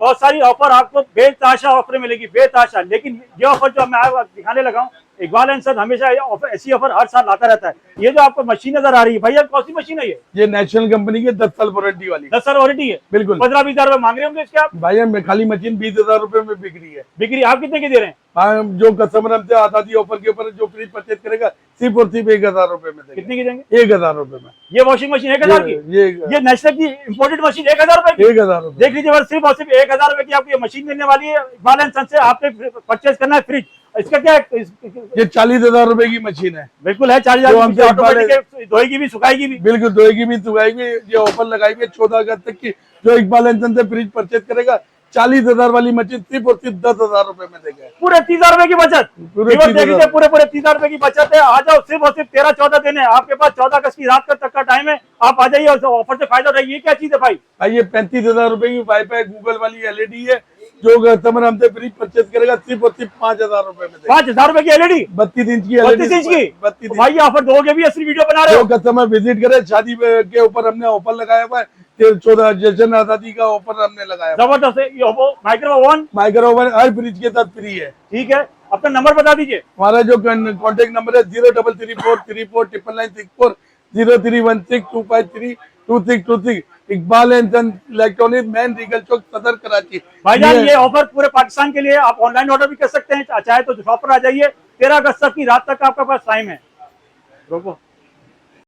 बहुत सारी ऑफर आपको बेतहाशा ऑफर मिलेगी, बेतहाशा। लेकिन ये ऑफर जो मैं आपको दिखाने लगा हूँ, इकबाल एंड सन हमेशा ऐसी ऑफर हर साल लाता रहता है। ये जो आपको मशीन नजर आ रही है भैया, कौन सी मशीन है ये नेशनल कंपनी की 10 साल वारंटी वाली। 10 साल वारंटी है, बिल्कुल। 15-20 हजार मांग रहे होंगे इसके आप? भाई खाली मशीन 20,000 रुपए में बिक रही है। बिक रही है, आप कितने की दे रहे हैं? हाँ, जो कस्टमर हमसे आजादी ऑफर के ऊपर जो फ्रिज परचेज करेगा सिर्फ और सिर्फ 1,000 रुपए में देंगे। कितने की देंगे? 1,000 रुपए में। ये वॉशिंग मशीन 1,000 की? ये नेशनल की इम्पोर्टेड मशीन 1,000 रुपए की? 1,000 रुपए। देख लीजिए, सिर्फ और सिर्फ 1,000 रुपए की आपको ये मशीन मिलने वाली है। इकबाल एंड सन से आपने परचेज करना है फ्रिज, इसका क्या है? ये 40,000 रुपए की मशीन है। बिल्कुल है, 40,000 ऑटोमेटिक, धोएगी भी सुखाएगी भी। बिल्कुल, धोएगी भी सुखाएगी। ये ऑफर लगाई हुई है 14 अगस्त तक की। जो इकबाल एंड सन से फ्रिज परचेज करेगा 40,000 वाली मशीन सिर्फ और सिर्फ 10,000 रुपए में देगा। पूरे 30,000 रुपए की बचत, पूरे 30,000 रुपए की बचत है। आ जाओ, सिर्फ और सिर्फ 13-14 दिन है आपके पास, 14 अगस्त की रात तक का टाइम है। आप आ जाइए और ऑफर से फायदा उठाइए। क्या चीज है भाई? ये 35,000 रुपए की वाईफाई गूगल वाली एलईडी है। जो कस्टमर हमसे फ्रिज परचेज करेगा सिर्फ और सिर्फ 5,000 रुपए में। 5,000 रुपए की एलईडी, 32 इंच की 32 इंच की। 32 भाई ऑफर दोगे भी, असली वीडियो बना रहे हो? जो कस्टमर विजिट करे, शादी के ऊपर हमने ऑफर लगाया हुआ है। 14 जश्न आजादी का ऑफर हमने लगाया। जबरदस्त है। माइक्रोवेव हर फ्रिज के साथ फ्री है। ठीक है, अपना नंबर बता दीजिए। हमारा जो कॉन्टेक्ट नंबर है 0334349964, 031625326262। Iqbal and son electronic, main Regal Chowk, Saddar, Karachi. भाईजान ये ऑफर पूरे पाकिस्तान के लिए, आप ऑनलाइन ऑर्डर भी कर सकते हैं, चाहे तो शॉप पर आ जाइए। 13 अगस्त की रात तक आपका पास टाइम है। रोको।